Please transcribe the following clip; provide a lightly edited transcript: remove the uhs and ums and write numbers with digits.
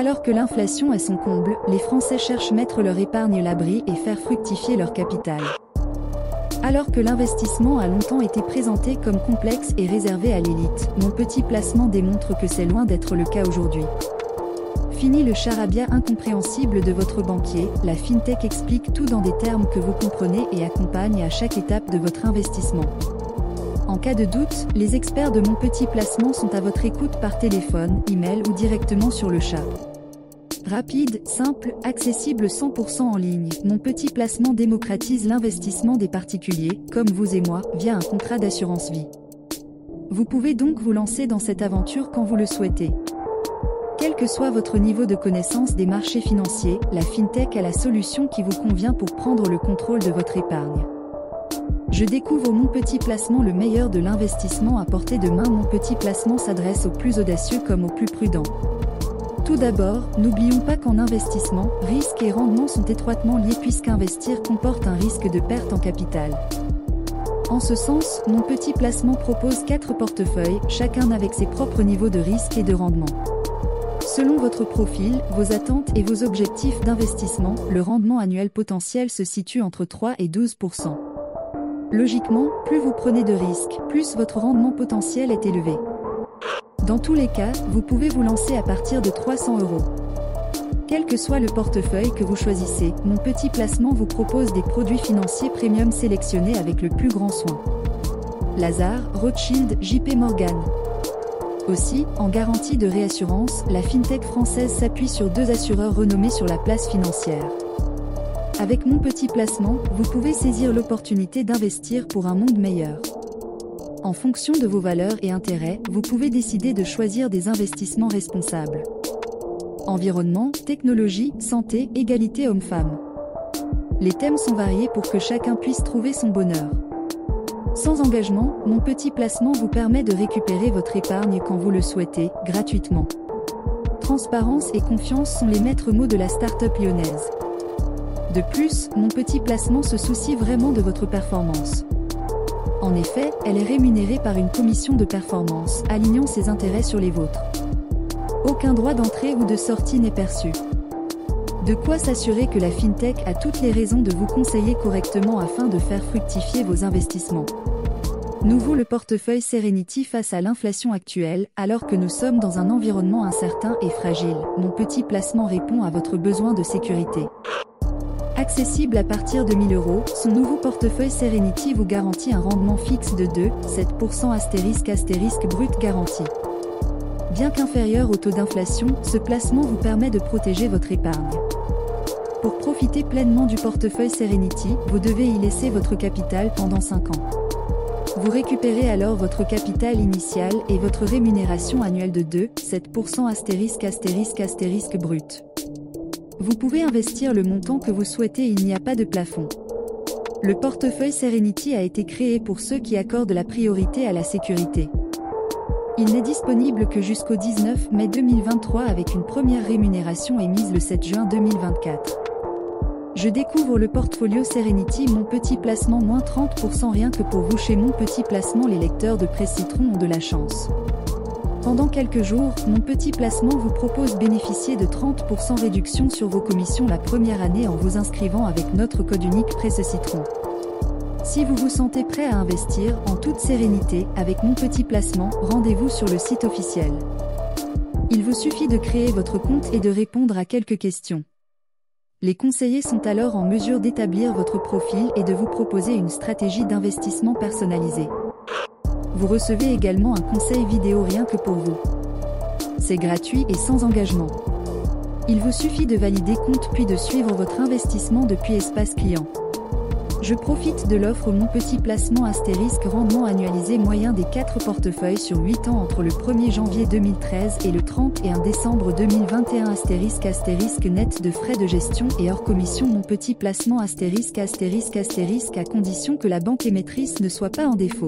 Alors que l'inflation est son comble, les Français cherchent mettre leur épargne à l'abri et faire fructifier leur capital. Alors que l'investissement a longtemps été présenté comme complexe et réservé à l'élite, mon petit placement démontre que c'est loin d'être le cas aujourd'hui. Fini le charabia incompréhensible de votre banquier, la FinTech explique tout dans des termes que vous comprenez et accompagne à chaque étape de votre investissement. En cas de doute, les experts de mon petit placement sont à votre écoute par téléphone, email ou directement sur le chat. Rapide, simple, accessible 100% en ligne, mon petit placement démocratise l'investissement des particuliers, comme vous et moi, via un contrat d'assurance vie. Vous pouvez donc vous lancer dans cette aventure quand vous le souhaitez. Quel que soit votre niveau de connaissance des marchés financiers, la FinTech a la solution qui vous convient pour prendre le contrôle de votre épargne. Je découvre mon petit placement le meilleur de l'investissement à portée de main. Mon petit placement s'adresse aux plus audacieux comme aux plus prudents. Tout d'abord, n'oublions pas qu'en investissement, risque et rendement sont étroitement liés puisqu'investir comporte un risque de perte en capital. En ce sens, mon petit placement propose 4 portefeuilles, chacun avec ses propres niveaux de risque et de rendement. Selon votre profil, vos attentes et vos objectifs d'investissement, le rendement annuel potentiel se situe entre 3 et 12%. Logiquement, plus vous prenez de risques, plus votre rendement potentiel est élevé. Dans tous les cas, vous pouvez vous lancer à partir de 300 €. Quel que soit le portefeuille que vous choisissez, mon petit placement vous propose des produits financiers premium sélectionnés avec le plus grand soin. Lazard, Rothschild, JP Morgan. Aussi, en garantie de réassurance, la FinTech française s'appuie sur 2 assureurs renommés sur la place financière. Avec mon petit placement, vous pouvez saisir l'opportunité d'investir pour un monde meilleur. En fonction de vos valeurs et intérêts, vous pouvez décider de choisir des investissements responsables. Environnement, technologie, santé, égalité homme-femme. Les thèmes sont variés pour que chacun puisse trouver son bonheur. Sans engagement, mon petit placement vous permet de récupérer votre épargne quand vous le souhaitez, gratuitement. Transparence et confiance sont les maîtres mots de la start-up lyonnaise. De plus, mon petit placement se soucie vraiment de votre performance. En effet, elle est rémunérée par une commission de performance, alignant ses intérêts sur les vôtres. Aucun droit d'entrée ou de sortie n'est perçu. De quoi s'assurer que la FinTech a toutes les raisons de vous conseiller correctement afin de faire fructifier vos investissements. Nouveau le portefeuille Serenity face à l'inflation actuelle, alors que nous sommes dans un environnement incertain et fragile, mon petit placement répond à votre besoin de sécurité. Accessible à partir de 1 000 €, son nouveau portefeuille Serenity vous garantit un rendement fixe de 2,7% brut garanti. Bien qu'inférieur au taux d'inflation, ce placement vous permet de protéger votre épargne. Pour profiter pleinement du portefeuille Serenity, vous devez y laisser votre capital pendant 5 ans. Vous récupérez alors votre capital initial et votre rémunération annuelle de 2,7% brut. Vous pouvez investir le montant que vous souhaitez, il n'y a pas de plafond. Le portefeuille Serenity a été créé pour ceux qui accordent la priorité à la sécurité. Il n'est disponible que jusqu'au 19 mai 2023 avec une première rémunération émise le 7 juin 2024. Je découvre le portfolio Serenity, mon petit placement moins 30% rien que pour vous. Chez mon petit placement, les lecteurs de Presse Citron ont de la chance. Pendant quelques jours, mon petit placement vous propose bénéficier de 30% réduction sur vos commissions la première année en vous inscrivant avec notre code unique Presse Citron. Si vous vous sentez prêt à investir en toute sérénité avec mon petit placement, rendez-vous sur le site officiel. Il vous suffit de créer votre compte et de répondre à quelques questions. Les conseillers sont alors en mesure d'établir votre profil et de vous proposer une stratégie d'investissement personnalisée. Vous recevez également un conseil vidéo rien que pour vous. C'est gratuit et sans engagement. Il vous suffit de valider compte puis de suivre votre investissement depuis espace client. Je profite de l'offre Mon Petit Placement * rendement annualisé moyen des 4 portefeuilles sur 8 ans entre le 1er janvier 2013 et le 31 décembre 2021 * net de frais de gestion et hors commission. Mon Petit Placement * à condition que la banque émettrice ne soit pas en défaut.